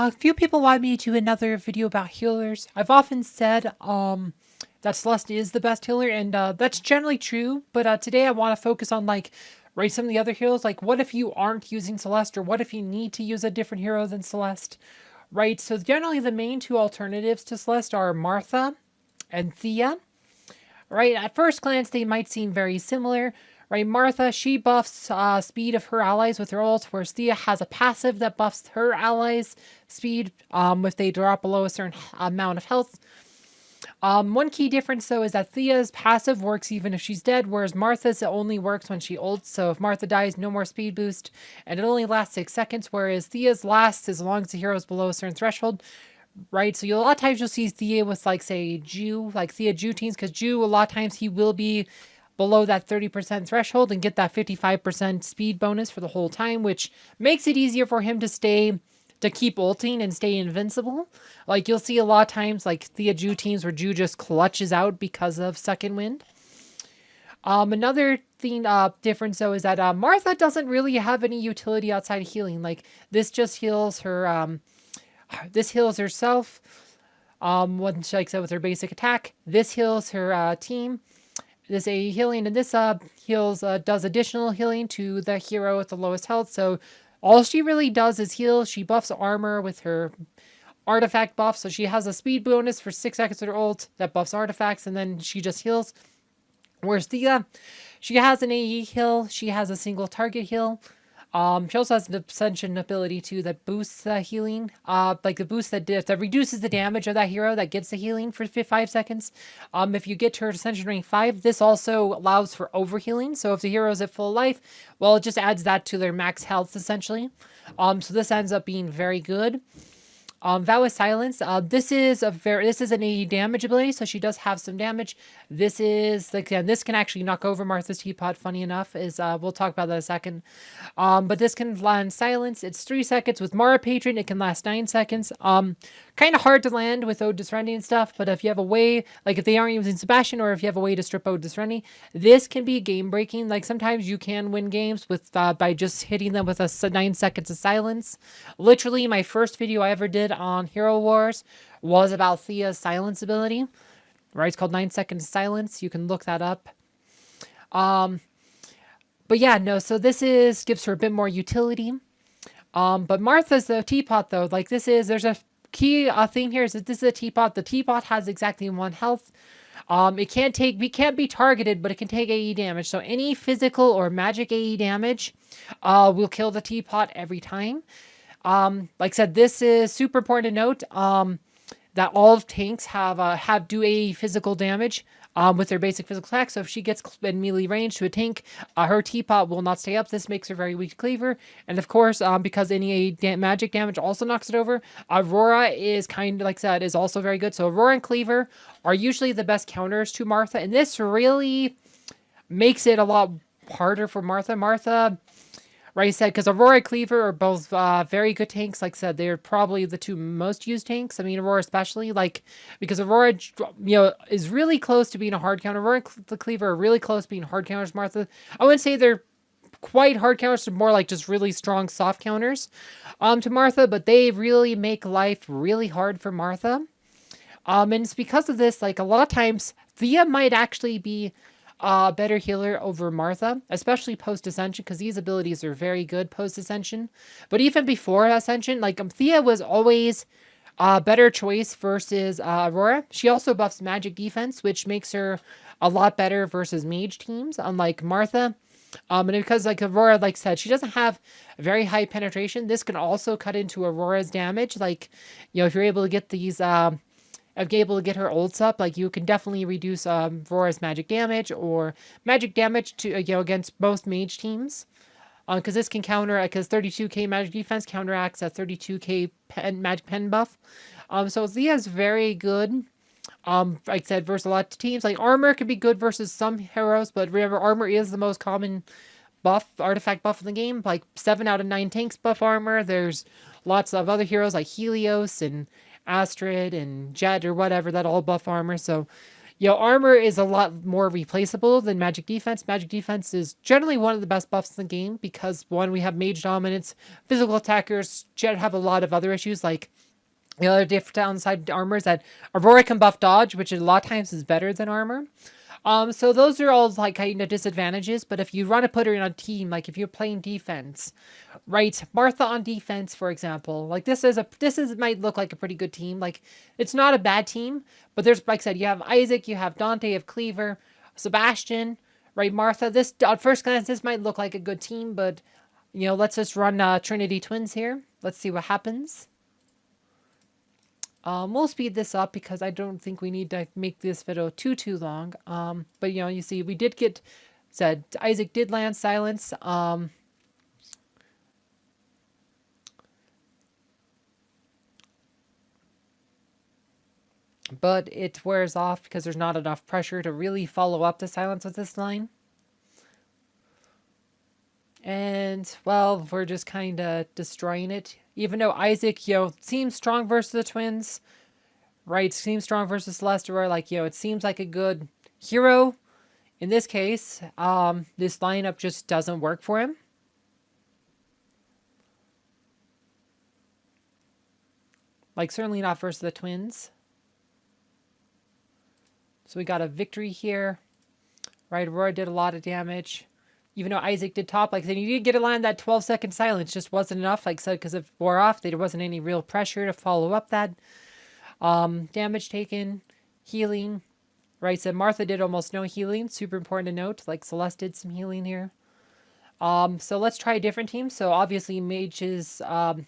A few people want me to do another video about healers. I've often said that Celeste is the best healer, and that's generally true. But today I want to focus on some of the other heroes. Like, what if you aren't using Celeste, or what if you need to use a different hero than Celeste? Right. So generally, the main two alternatives to Celeste are Martha and Thea. Right. At first glance, they might seem very similar. Right, Martha, she buffs speed of her allies with her ult, whereas Thea has a passive that buffs her allies' speed if they drop below a certain amount of health. One key difference, though, is that Thea's passive works even if she's dead, whereas Martha's only works when she ults. So if Martha dies, no more speed boost, and it only lasts 6 seconds, whereas Thea's lasts as long as the hero is below a certain threshold. Right, so a lot of times you'll see Thea with, say, Ju, like Thea Ju teams, because Ju, a lot of times he will be below that 30% threshold and get that 55% speed bonus for the whole time, which makes it easier for him to keep ulting and stay invincible. Like, you'll see a lot of times, like, Thea Ju teams where Ju just clutches out because of second wind. Another thing, difference, though, is that Martha doesn't really have any utility outside of healing. Like, this just heals her, this heals herself, when she, like I said, with her basic attack. This heals her, team. This AE healing, and this does additional healing to the hero with the lowest health. So all she really does is heal. She buffs armor with her artifact buff, so she has a speed bonus for 6 seconds with her ult that buffs artifacts, and then she just heals. Whereas Thea, she has an AE heal. She has a single target heal. She also has an Ascension ability too that boosts healing. Like the boost that reduces the damage of that hero that gets the healing for 5 seconds. If you get to her Ascension rank 5, this also allows for overhealing. So if the hero is at full life, well, it just adds that to their max health essentially. So this ends up being very good. Vow of Silence. This is an AE damage ability, so she does have some damage. This is this can actually knock over Martha's teapot. Funny enough, we'll talk about that in a second. But this can land silence. It's 3 seconds. With Mara Patron, it can last 9 seconds. Kind of hard to land with Otis Rennie and stuff, but if you have a way, like if they aren't using Sebastian, or if you have a way to strip Otis Rennie, this can be game breaking. Like sometimes you can win games with by just hitting them with a 9 seconds of silence. Literally, my first video I ever did on Hero Wars was about Thea's silence ability. Right, it's called 9 seconds of silence. You can look that up. But yeah, no. So this gives her a bit more utility. But Martha's the teapot though. Like there's a key thing here is that this is a teapot. The teapot has exactly 1 health. It can't be targeted, but it can take AE damage. So any physical or magic AE damage will kill the teapot every time. Like I said, this is super important to note. That all tanks do AE physical damage with their basic physical attack. So if she gets in melee range to a tank, her teapot will not stay up. This makes her very weak to cleaver. And of course, because any magic damage also knocks it over, Aurora is kind of, like I said, is also very good. So Aurora and cleaver are usually the best counters to Martha. And this really makes it a lot harder for Martha. Right, I said, because Aurora and Cleaver are both very good tanks. Like I said, they're probably the 2 most used tanks. I mean, Aurora especially, because Aurora, is really close to being a hard counter. Aurora and the Cleaver are really close to being hard counters, Martha. I wouldn't say they're quite hard counters, more like just really strong soft counters to Martha, but they really make life really hard for Martha. And it's because of this, like, a lot of times, Thea might actually be better healer over Martha, especially post-Ascension, because these abilities are very good post-Ascension. But even before Ascension, Thea was always a better choice versus Aurora. She also buffs magic defense, which makes her a lot better versus mage teams, unlike Martha. And because, Aurora, like I said, she doesn't have very high penetration, this can also cut into Aurora's damage. If you're able to get these able to get her ults up, you can definitely reduce Aurora's magic damage or magic damage to against most mage teams, because this can counter, because 32k magic defense counteracts a 32k magic pen buff. So Thea's very good. Like I said, versus a lot of teams. Armor can be good versus some heroes, but remember, armor is the most common artifact buff in the game. 7 out of 9 tanks buff armor. There's lots of other heroes like Helios and Astrid and Jet or whatever that all buff armor. So Armor is a lot more replaceable than magic defense. Magic defense is generally one of the best buffs in the game because, one, we have mage dominance. Physical attackers have a lot of other issues, like the other different downside to armor is that Aurora can buff dodge, which a lot of times is better than armor. So those are all like kind of disadvantages. But if you want to put her in a team, like if you're playing defense, right? Martha on defense, for example, like this might look like a pretty good team. Like it's not a bad team, but there's, like I said, you have Isaac, you have Dante, you have Cleaver, Sebastian, right? Martha. This at first glance, this might look like a good team, but let's just run Trinity Twins here. Let's see what happens. We'll speed this up because I don't think we need to make this video too long. But you see, we did get said Isaac did land silence. But it wears off because there's not enough pressure to really follow up the silence with this line. And, well, we're just kind of destroying it. Even though Isaac, seems strong versus the twins, right? Seems strong versus Celeste, or like, it seems like a good hero. In this case, this lineup just doesn't work for him. Like, certainly not versus the twins. So we got a victory here, right? Aurora did a lot of damage. Even though Isaac did top, like I said, you did get to land that 12-second silence, just wasn't enough, like I said, because it wore off. There wasn't any real pressure to follow up that. Damage taken, healing, right? So Martha did almost no healing. Super important to note. Like Celeste did some healing here. So let's try a different team. So obviously mages,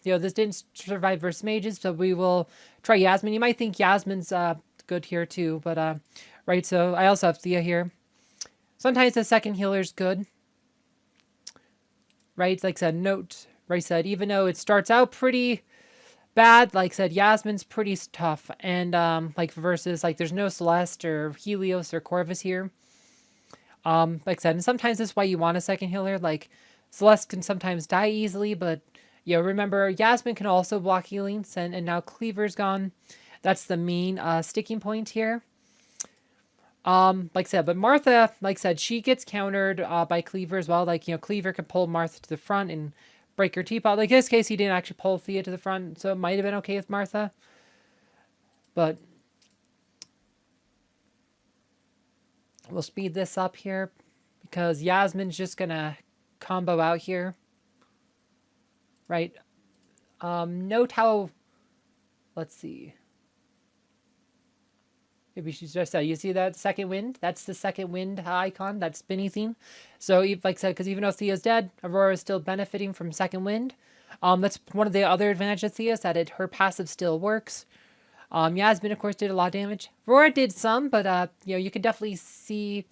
this didn't survive versus mages, so we will try Yasmin. You might think Yasmin's good here too, but right. So I also have Thea here. Sometimes the second healer is good. Right, like I said, note, right, said, even though it starts out pretty bad, like I said, Yasmin's pretty tough. And, like, versus, like, there's no Celeste or Helios or Corvus here. Like I said, and sometimes that's why you want a second healer. Like, Celeste can sometimes die easily, but, remember, Yasmin can also block healing, and now Cleaver's gone. That's the main sticking point here. Like I said, but Martha, like I said, she gets countered by Cleaver as well. Like, Cleaver can pull Martha to the front and break her teapot. Like, in this case, he didn't actually pull Thea to the front, so it might have been okay with Martha. But we'll speed this up here because Yasmin's just going to combo out here. Right? Note how... Let's see. Maybe she's just you see that second wind? That's the second wind icon, that spinny thing. So, like I said, because even though Thea's dead, Aurora is still benefiting from second wind. That's one of the other advantages of Thea, is that her passive still works. Yasmin, of course, did a lot of damage. Aurora did some, but you can definitely see,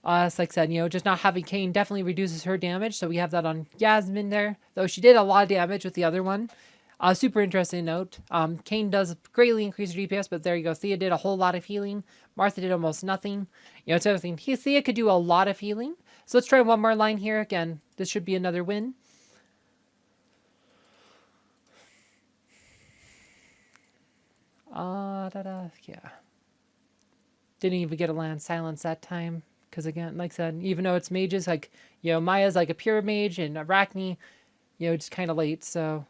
like I said, just not having Kane definitely reduces her damage. So we have that on Yasmin there, though she did a lot of damage with the other one. Super interesting note. Kane does greatly increase her DPS, but there you go. Thea did a whole lot of healing. Martha did almost nothing. It's everything. Thea could do a lot of healing. So let's try one more line here. Again, this should be another win. Yeah. Didn't even get a land silence that time. Because again, like I said, even though it's mages, like, Maya's like a pure mage and Arachne, just kind of late, so...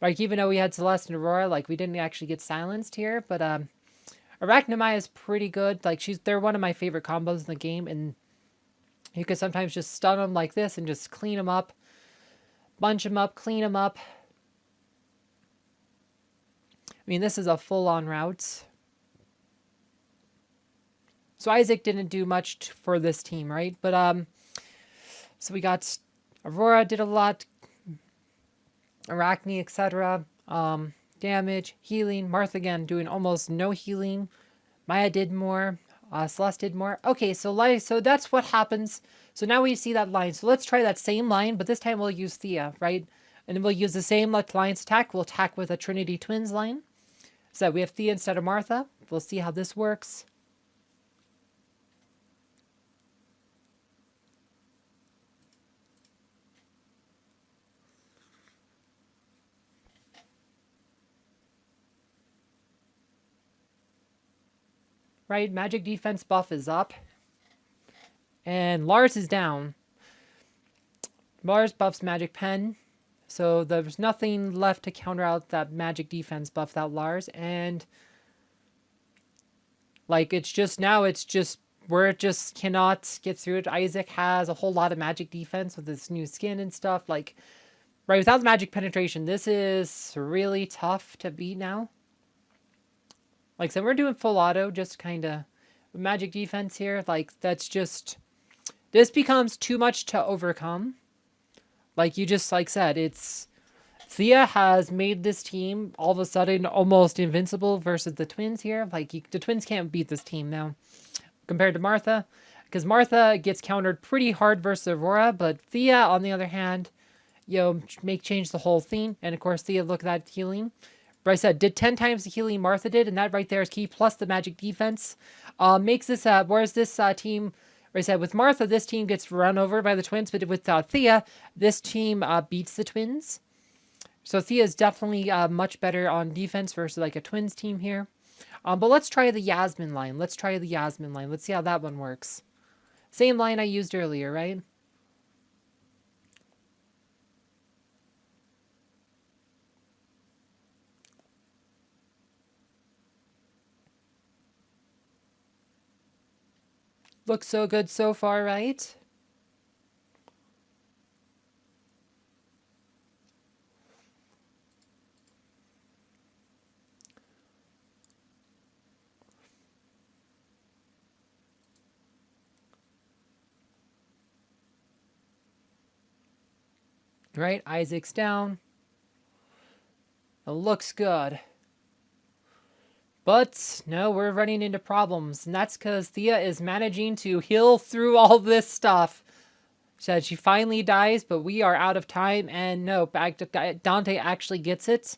Like, even though we had Celeste and Aurora, like, we didn't actually get silenced here, but, Arachne Maya is pretty good. Like, they're one of my favorite combos in the game, and you could sometimes just stun them like this and just clean them up, bunch them up, clean them up. I mean, this is a full-on route. So Isaac didn't do much for this team, right? But, so we got Aurora did a lot, Arachne, etc. Damage, healing. Martha again doing almost no healing. Maya did more. Celeste did more. Okay, so that's what happens. So now we see that line. So let's try that same line, but this time we'll use Thea, right? And then we'll use the same alliance attack. We'll attack with a Trinity Twins line. So we have Thea instead of Martha. We'll see how this works. right? Magic defense buff is up. And Lars is down. Lars buffs magic pen. So there's nothing left to counter out that magic defense buff without Lars. And like it's just now it's just where it just cannot get through it. Isaac has a whole lot of magic defense with his new skin and stuff. Like right, without the magic penetration, this is really tough to beat now. Like I said, we're doing full auto, just kind of magic defense here. Like that's just, this becomes too much to overcome. Like you just like said, it's Thea has made this team all of a sudden almost invincible versus the twins here. Like the twins can't beat this team now compared to Martha, because Martha gets countered pretty hard versus Aurora, but Thea on the other hand, change the whole thing. And of course Thea, look at that healing. But I said, did 10 times the healing Martha did, and that right there is key, plus the magic defense. Makes this, whereas this team, like I said, with Martha, this team gets run over by the twins, but with Thea, this team beats the twins. So Thea is definitely much better on defense versus like a twins team here. But let's try the Yasmin line. Let's see how that one works. Same line I used earlier, right? Looks so good so far, right? Right, Isaac's down. It looks good. But no, we're running into problems, and that's because Thea is managing to heal through all this stuff. So she finally dies, but we are out of time, and no, Dante actually gets it.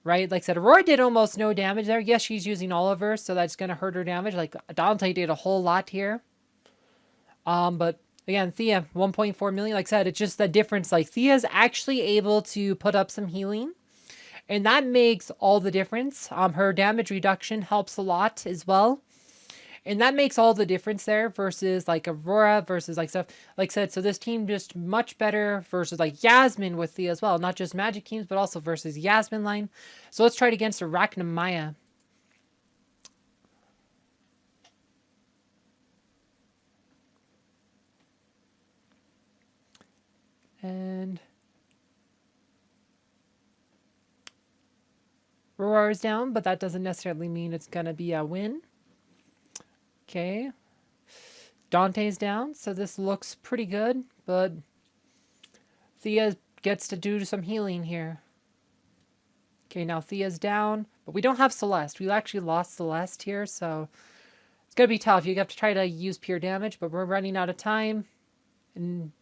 Right, like I said, Aurora did almost no damage there. Yes, she's using all of her, so that's going to hurt her damage. Like, Dante did a whole lot here. But again, Thea, 1.4 million. Like I said, it's just the difference. Like, Thea's actually able to put up some healing, and that makes all the difference. Her damage reduction helps a lot as well. And that makes all the difference there versus like Aurora versus like stuff. Like I said, so this team just much better versus like Yasmin with Thea as well. Not just magic teams, but also versus Yasmin line. So let's try it against Arachnamaya. And Aurora's down, but that doesn't necessarily mean it's going to be a win. Okay. Dante's down, so this looks pretty good, but Thea gets to do some healing here. Okay, now Thea's down, but we don't have Celeste. We actually lost Celeste here, so it's going to be tough. You have to try to use pure damage, but we're running out of time. And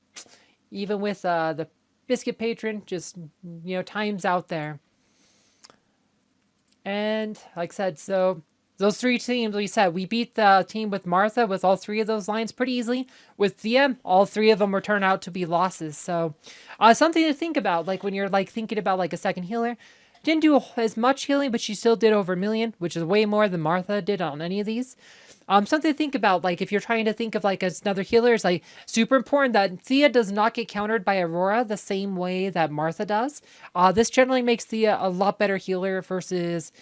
even with the Biscuit Patron, just, time's out there. And like I said, so those three teams, we said, we beat the team with Martha with all three of those lines pretty easily. With Thea, all three of them were turned out to be losses. So something to think about, like when you're like thinking about like a second healer. Didn't do as much healing, but she still did over 1 million, which is way more than Martha did on any of these. Something to think about, like if you're trying to think of like another healer, it's like super important that Thea does not get countered by Aurora the same way that Martha does. This generally makes Thea a lot better healer versus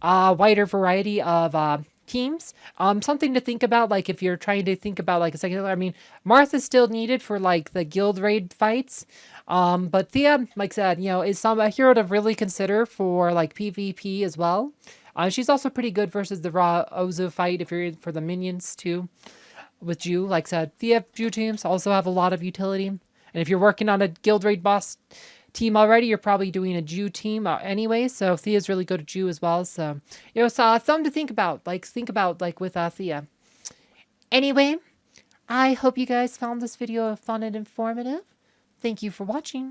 a wider variety of teams. Something to think about, like if you're trying to think about like a second healer. I mean, Martha's still needed for like the guild raid fights. But Thea, like I said, is a hero to really consider for like PvP as well. She's also pretty good versus the raw Ozu fight if you're for the minions too. With Ju, like I said, Thea Ju teams also have a lot of utility. And if you're working on a guild raid boss team already, you're probably doing a Ju team anyway. So Thea's really good at Ju as well. So, something to think about. Like with Thea. Anyway, I hope you guys found this video fun and informative. Thank you for watching.